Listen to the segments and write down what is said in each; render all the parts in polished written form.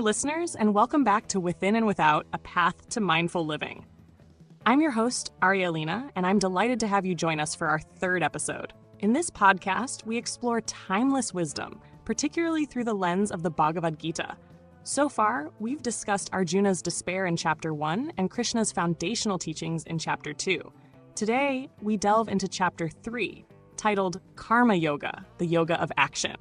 listeners, and welcome back to Within and Without, a Path to Mindful Living. I'm your host, Arya Elina, and I'm delighted to have you join us for our third episode. In this podcast, we explore timeless wisdom, particularly through the lens of the Bhagavad Gita. So far, we've discussed Arjuna's despair in Chapter 1 and Krishna's foundational teachings in Chapter 2. Today, we delve into Chapter 3, titled Karma Yoga, the Yoga of Action.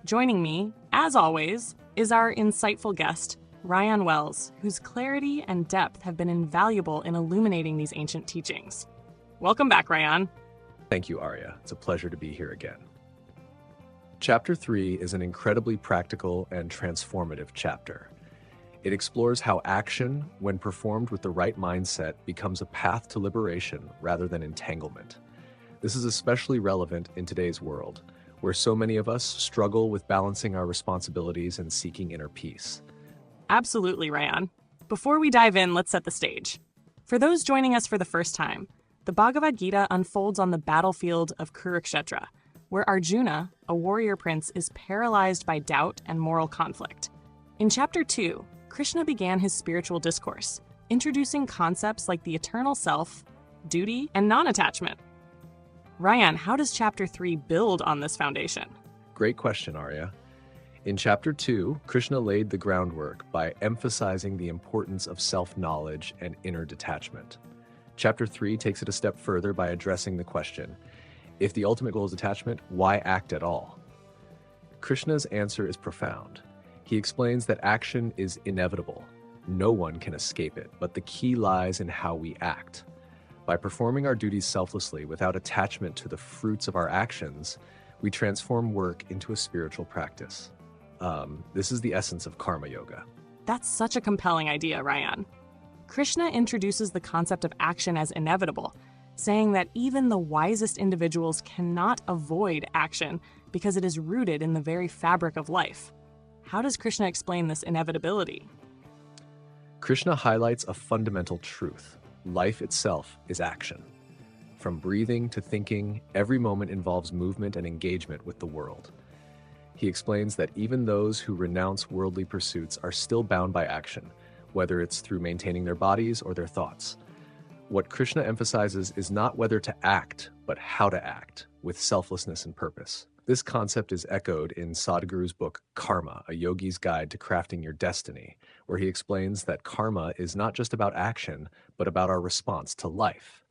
Joining me, as always, is our insightful guest, Rayan Wells, whose clarity and depth have been invaluable in illuminating these ancient teachings. Welcome back, Rayan. Thank you, Arya. It's a pleasure to be here again. Chapter 3 is an incredibly practical and transformative chapter. It explores how action, when performed with the right mindset, becomes a path to liberation rather than entanglement. This is especially relevant in today's world, where so many of us struggle with balancing our responsibilities and seeking inner peace. Absolutely, Rayan. Before we dive in, let's set the stage. For those joining us for the first time, the Bhagavad Gita unfolds on the battlefield of Kurukshetra, where Arjuna, a warrior prince, is paralyzed by doubt and moral conflict. In Chapter 2, Krishna began his spiritual discourse, introducing concepts like the eternal self, duty, and non-attachment. Rayan, how does Chapter 3 build on this foundation? Great question, Arya. In Chapter 2, Krishna laid the groundwork by emphasizing the importance of self-knowledge and inner detachment. Chapter 3 takes it a step further by addressing the question, if the ultimate goal is attachment, why act at all? Krishna's answer is profound. He explains that action is inevitable. No one can escape it, but the key lies in how we act. By performing our duties selflessly without attachment to the fruits of our actions, we transform work into a spiritual practice. This is the essence of Karma Yoga. That's such a compelling idea, Rayan. Krishna introduces the concept of action as inevitable, saying that even the wisest individuals cannot avoid action because it is rooted in the very fabric of life. How does Krishna explain this inevitability? Krishna highlights a fundamental truth. Life itself is action. From breathing to thinking, every moment involves movement and engagement with the world. He explains that even those who renounce worldly pursuits are still bound by action, whether it's through maintaining their bodies or their thoughts. What Krishna emphasizes is not whether to act, but how to act, with selflessness and purpose. This concept is echoed in Sadhguru's book, Karma, A Yogi's Guide to Crafting Your Destiny, where he explains that karma is not just about action, but about our response to life.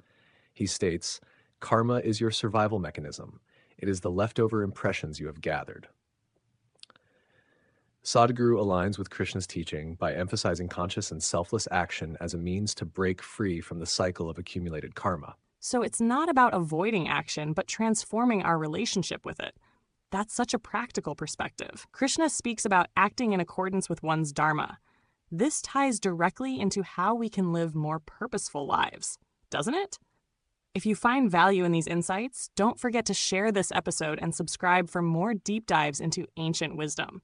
He states, karma is your survival mechanism. It is the leftover impressions you have gathered. Sadhguru aligns with Krishna's teaching by emphasizing conscious and selfless action as a means to break free from the cycle of accumulated karma. So it's not about avoiding action, but transforming our relationship with it. That's such a practical perspective. Krishna speaks about acting in accordance with one's dharma. This ties directly into how we can live more purposeful lives, doesn't it? If you find value in these insights, don't forget to share this episode and subscribe for more deep dives into ancient wisdom.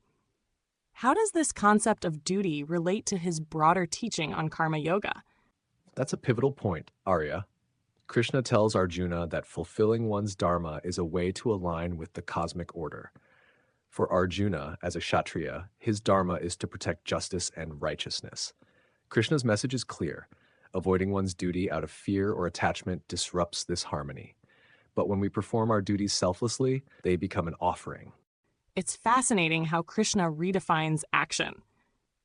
How does this concept of duty relate to his broader teaching on Karma Yoga? That's a pivotal point, Arya. Krishna tells Arjuna that fulfilling one's dharma is a way to align with the cosmic order. For Arjuna, as a Kshatriya, his dharma is to protect justice and righteousness. Krishna's message is clear. Avoiding one's duty out of fear or attachment disrupts this harmony. But when we perform our duties selflessly, they become an offering. It's fascinating how Krishna redefines action.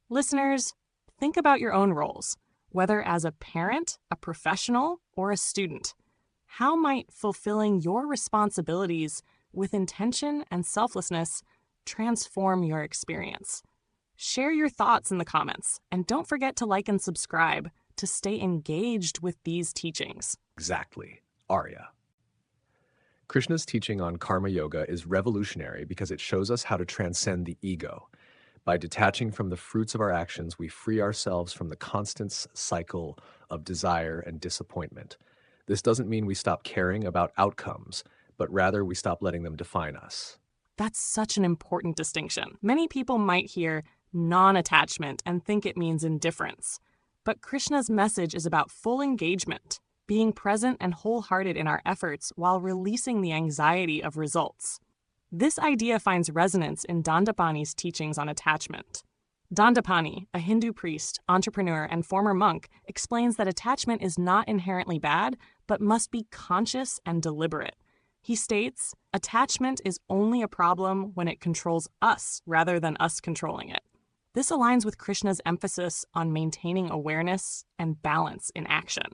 Listeners, think about your own roles. Whether as a parent, a professional, or a student, how might fulfilling your responsibilities with intention and selflessness transform your experience? Share your thoughts in the comments, and don't forget to like and subscribe to stay engaged with these teachings. Exactly, Arya. Krishna's teaching on Karma Yoga is revolutionary because it shows us how to transcend the ego. By detaching from the fruits of our actions, we free ourselves from the constant cycle of desire and disappointment. This doesn't mean we stop caring about outcomes, but rather we stop letting them define us. That's such an important distinction. Many people might hear non-attachment and think it means indifference. But Krishna's message is about full engagement, being present and wholehearted in our efforts while releasing the anxiety of results. This idea finds resonance in Dandapani's teachings on attachment. Dandapani, a Hindu priest, entrepreneur, and former monk, explains that attachment is not inherently bad, but must be conscious and deliberate. He states, attachment is only a problem when it controls us rather than us controlling it. This aligns with Krishna's emphasis on maintaining awareness and balance in action.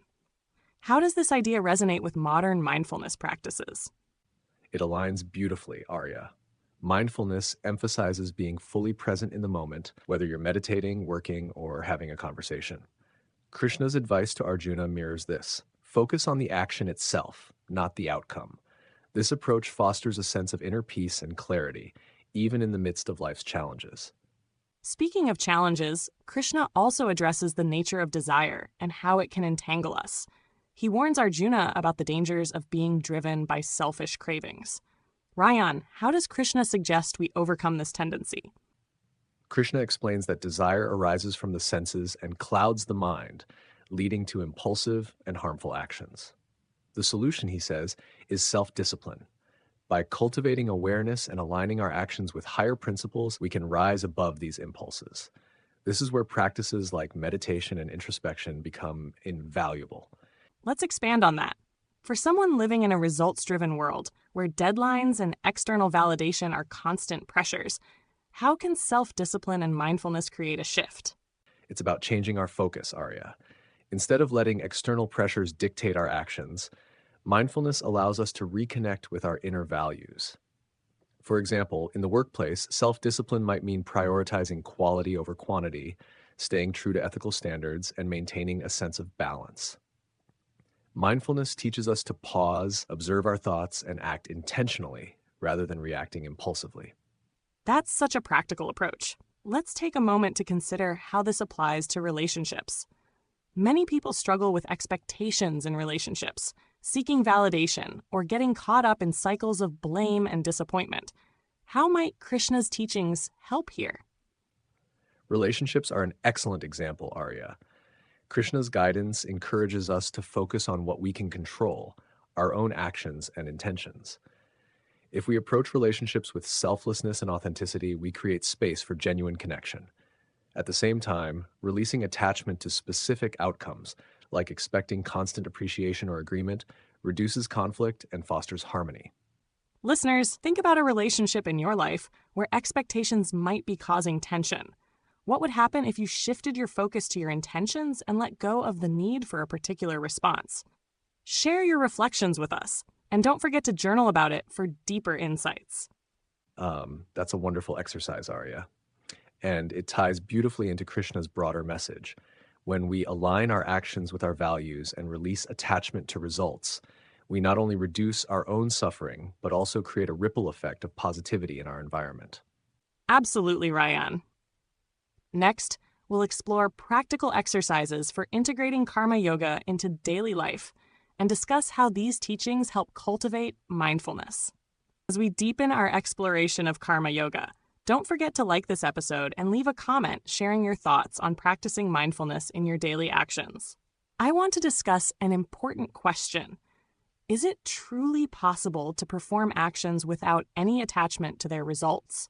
How does this idea resonate with modern mindfulness practices? It aligns beautifully, Arya. Mindfulness emphasizes being fully present in the moment, whether you're meditating, working, or having a conversation. Krishna's advice to Arjuna mirrors this. Focus on the action itself, not the outcome. This approach fosters a sense of inner peace and clarity, even in the midst of life's challenges. Speaking of challenges, Krishna also addresses the nature of desire and how it can entangle us. He warns Arjuna about the dangers of being driven by selfish cravings. Rayan, how does Krishna suggest we overcome this tendency? Krishna explains that desire arises from the senses and clouds the mind, leading to impulsive and harmful actions. The solution, he says, is self-discipline. By cultivating awareness and aligning our actions with higher principles, we can rise above these impulses. This is where practices like meditation and introspection become invaluable. Let's expand on that. For someone living in a results-driven world, where deadlines and external validation are constant pressures, how can self-discipline and mindfulness create a shift? It's about changing our focus, Arya. Instead of letting external pressures dictate our actions, mindfulness allows us to reconnect with our inner values. For example, in the workplace, self-discipline might mean prioritizing quality over quantity, staying true to ethical standards, and maintaining a sense of balance. Mindfulness teaches us to pause, observe our thoughts, and act intentionally rather than reacting impulsively. That's such a practical approach. Let's take a moment to consider how this applies to relationships. Many people struggle with expectations in relationships, seeking validation, or getting caught up in cycles of blame and disappointment. How might Krishna's teachings help here? Relationships are an excellent example, Arya. Krishna's guidance encourages us to focus on what we can control, our own actions and intentions. If we approach relationships with selflessness and authenticity, we create space for genuine connection. At the same time, releasing attachment to specific outcomes, like expecting constant appreciation or agreement, reduces conflict and fosters harmony. Listeners, think about a relationship in your life where expectations might be causing tension. What would happen if you shifted your focus to your intentions and let go of the need for a particular response? Share your reflections with us, and don't forget to journal about it for deeper insights. That's a wonderful exercise, Arya. And it ties beautifully into Krishna's broader message. When we align our actions with our values and release attachment to results, we not only reduce our own suffering, but also create a ripple effect of positivity in our environment. Absolutely, Rayan. Next, we'll explore practical exercises for integrating karma yoga into daily life and discuss how these teachings help cultivate mindfulness. As we deepen our exploration of karma yoga, don't forget to like this episode and leave a comment sharing your thoughts on practicing mindfulness in your daily actions. I want to discuss an important question. Is it truly possible to perform actions without any attachment to their results?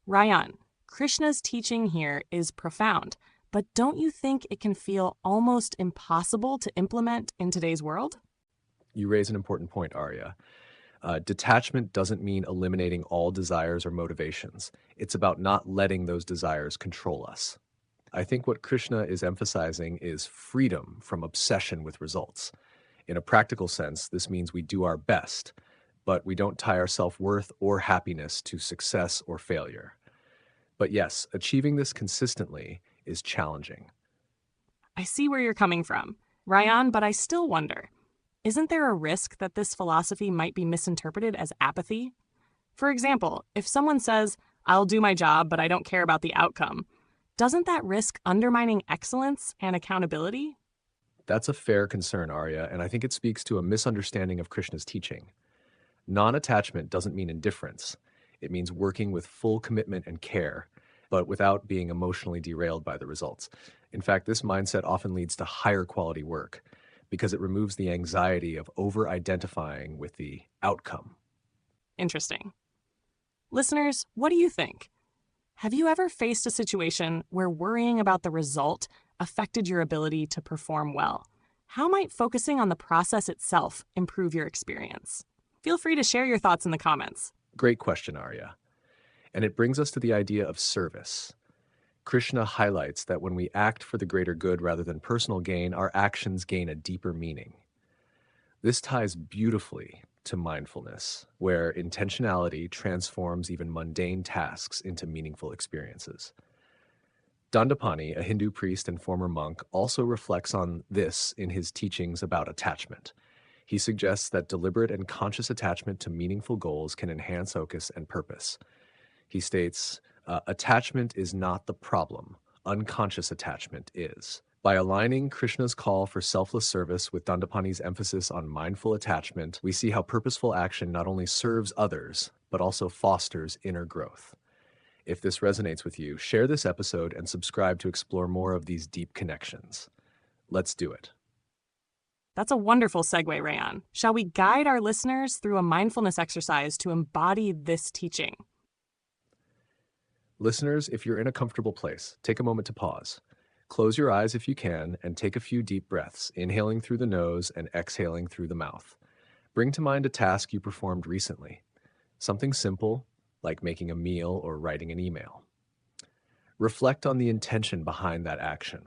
Rayan, Krishna's teaching here is profound, but don't you think it can feel almost impossible to implement in today's world? You raise an important point, Arya. Detachment doesn't mean eliminating all desires or motivations. It's about not letting those desires control us. I think what Krishna is emphasizing is freedom from obsession with results. In a practical sense, this means we do our best, but we don't tie our self-worth or happiness to success or failure. But yes, achieving this consistently is challenging. I see where you're coming from, Rayan, but I still wonder, isn't there a risk that this philosophy might be misinterpreted as apathy? For example, if someone says, "I'll do my job, but I don't care about the outcome," doesn't that risk undermining excellence and accountability? That's a fair concern, Arya, and I think it speaks to a misunderstanding of Krishna's teaching. Non-attachment doesn't mean indifference. It means working with full commitment and care, but without being emotionally derailed by the results. In fact, this mindset often leads to higher quality work because it removes the anxiety of over-identifying with the outcome. Interesting. Listeners, what do you think? Have you ever faced a situation where worrying about the result affected your ability to perform well? How might focusing on the process itself improve your experience? Feel free to share your thoughts in the comments. Great question, Arya. And it brings us to the idea of service. Krishna highlights that when we act for the greater good rather than personal gain, our actions gain a deeper meaning. This ties beautifully to mindfulness, where intentionality transforms even mundane tasks into meaningful experiences. Dandapani, a Hindu priest and former monk, also reflects on this in his teachings about attachment. He suggests that deliberate and conscious attachment to meaningful goals can enhance focus and purpose. He states, attachment is not the problem, unconscious attachment is. By aligning Krishna's call for selfless service with Dandapani's emphasis on mindful attachment, we see how purposeful action not only serves others, but also fosters inner growth. If this resonates with you, share this episode and subscribe to explore more of these deep connections. Let's do it. That's a wonderful segue, Rayan. Shall we guide our listeners through a mindfulness exercise to embody this teaching? Listeners, if you're in a comfortable place, take a moment to pause. Close your eyes if you can and take a few deep breaths, inhaling through the nose and exhaling through the mouth. Bring to mind a task you performed recently, something simple like making a meal or writing an email. Reflect on the intention behind that action.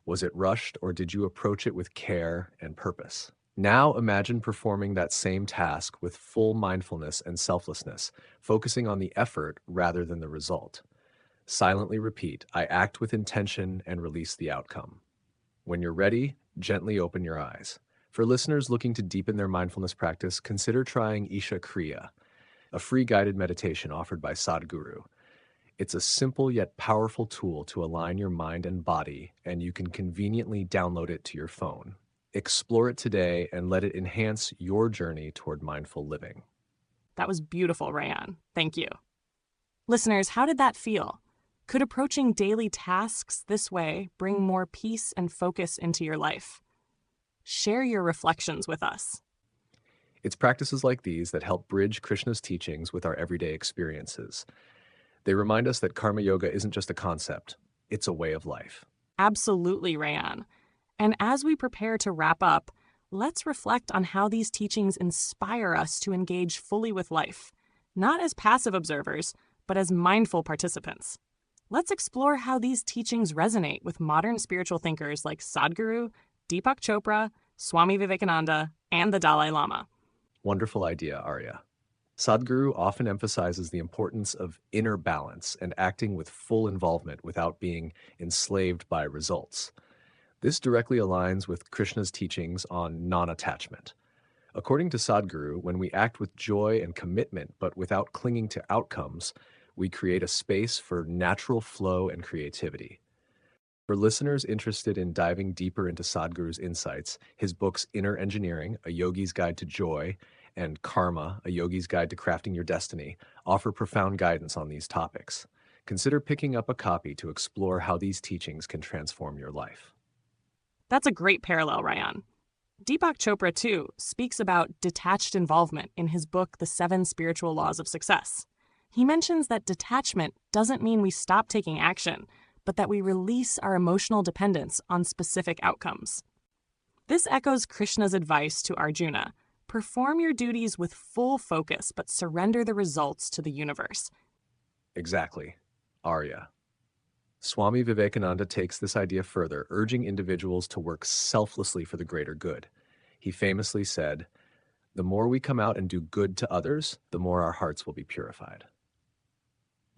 Was it rushed or did you approach it with care and purpose? Now imagine performing that same task with full mindfulness and selflessness, focusing on the effort rather than the result. Silently repeat, I act with intention and release the outcome. When you're ready, gently open your eyes. For listeners looking to deepen their mindfulness practice, consider trying Isha Kriya, a free guided meditation offered by Sadhguru. It's a simple yet powerful tool to align your mind and body, and you can conveniently download it to your phone. Explore it today and let it enhance your journey toward mindful living. That was beautiful, Rayan. Thank you. Listeners, how did that feel? Could approaching daily tasks this way bring more peace and focus into your life? Share your reflections with us. It's practices like these that help bridge Krishna's teachings with our everyday experiences. They remind us that karma yoga isn't just a concept, it's a way of life. Absolutely, Rayan. And as we prepare to wrap up, let's reflect on how these teachings inspire us to engage fully with life, not as passive observers, but as mindful participants. Let's explore how these teachings resonate with modern spiritual thinkers like Sadhguru, Deepak Chopra, Swami Vivekananda, and the Dalai Lama. Wonderful idea, Arya. Sadhguru often emphasizes the importance of inner balance and acting with full involvement without being enslaved by results. This directly aligns with Krishna's teachings on non-attachment. According to Sadhguru, when we act with joy and commitment but without clinging to outcomes, we create a space for natural flow and creativity. For listeners interested in diving deeper into Sadhguru's insights, his books Inner Engineering, A Yogi's Guide to Joy, and Karma, A Yogi's Guide to Crafting Your Destiny, offer profound guidance on these topics. Consider picking up a copy to explore how these teachings can transform your life. That's a great parallel, Rayan. Deepak Chopra, too, speaks about detached involvement in his book, The 7 Spiritual Laws of Success. He mentions that detachment doesn't mean we stop taking action, but that we release our emotional dependence on specific outcomes. This echoes Krishna's advice to Arjuna: perform your duties with full focus, but surrender the results to the universe. Exactly, Arya. Swami Vivekananda takes this idea further, urging individuals to work selflessly for the greater good. He famously said, "The more we come out and do good to others, the more our hearts will be purified."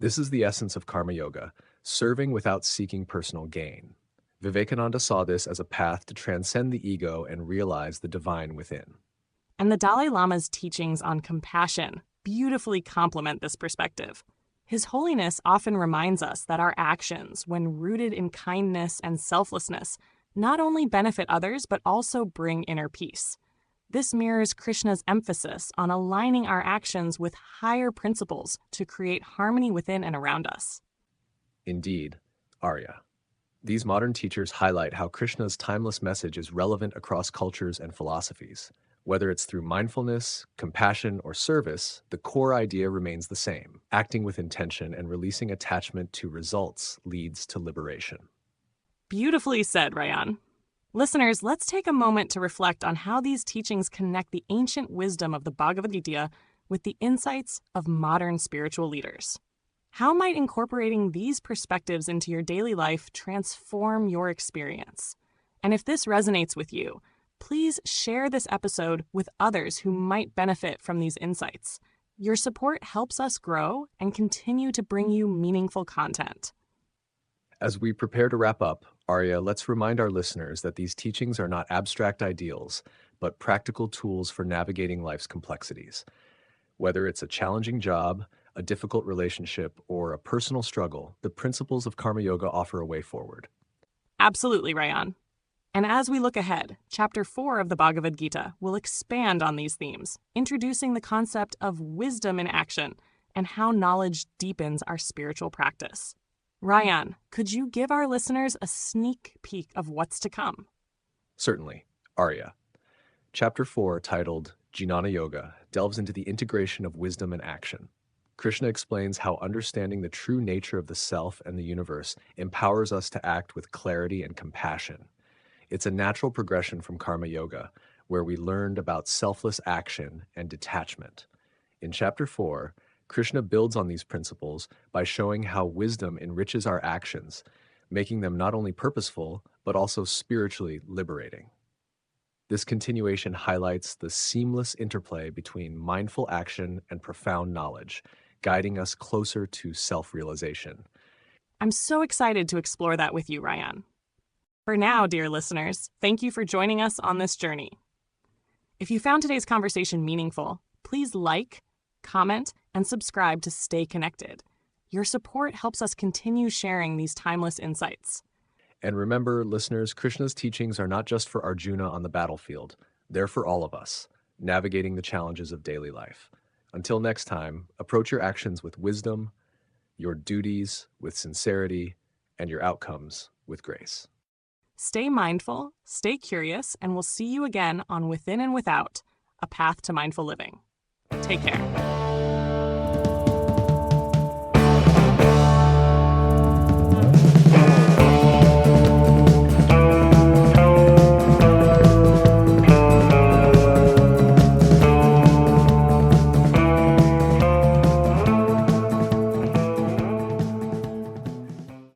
This is the essence of karma yoga, serving without seeking personal gain. Vivekananda saw this as a path to transcend the ego and realize the divine within. And the Dalai Lama's teachings on compassion beautifully complement this perspective. His Holiness often reminds us that our actions, when rooted in kindness and selflessness, not only benefit others, but also bring inner peace. This mirrors Krishna's emphasis on aligning our actions with higher principles to create harmony within and around us. Indeed, Arya. These modern teachers highlight how Krishna's timeless message is relevant across cultures and philosophies. Whether it's through mindfulness, compassion, or service, the core idea remains the same. Acting with intention and releasing attachment to results leads to liberation. Beautifully said, Rayan. Listeners, let's take a moment to reflect on how these teachings connect the ancient wisdom of the Bhagavad Gita with the insights of modern spiritual leaders. How might incorporating these perspectives into your daily life transform your experience? And if this resonates with you, please share this episode with others who might benefit from these insights. Your support helps us grow and continue to bring you meaningful content. As we prepare to wrap up, Arya, let's remind our listeners that these teachings are not abstract ideals, but practical tools for navigating life's complexities. Whether it's a challenging job, a difficult relationship, or a personal struggle, the principles of Karma Yoga offer a way forward. Absolutely, Rayan. And as we look ahead, Chapter 4 of the Bhagavad Gita will expand on these themes, introducing the concept of wisdom in action and how knowledge deepens our spiritual practice. Rayan, could you give our listeners a sneak peek of what's to come? Certainly. Arya. Chapter 4, titled Jnana Yoga, delves into the integration of wisdom and action. Krishna explains how understanding the true nature of the self and the universe empowers us to act with clarity and compassion. It's a natural progression from Karma Yoga, where we learned about selfless action and detachment. In Chapter 4, Krishna builds on these principles by showing how wisdom enriches our actions, making them not only purposeful, but also spiritually liberating. This continuation highlights the seamless interplay between mindful action and profound knowledge, guiding us closer to self-realization. I'm so excited to explore that with you, Rayan. For now, dear listeners, thank you for joining us on this journey. If you found today's conversation meaningful, please like, comment, and subscribe to stay connected. Your support helps us continue sharing these timeless insights. And remember, listeners, Krishna's teachings are not just for Arjuna on the battlefield. They're for all of us, navigating the challenges of daily life. Until next time, approach your actions with wisdom, your duties with sincerity, and your outcomes with grace. Stay mindful, stay curious, and we'll see you again on Within and Without, a path to mindful living. Take care.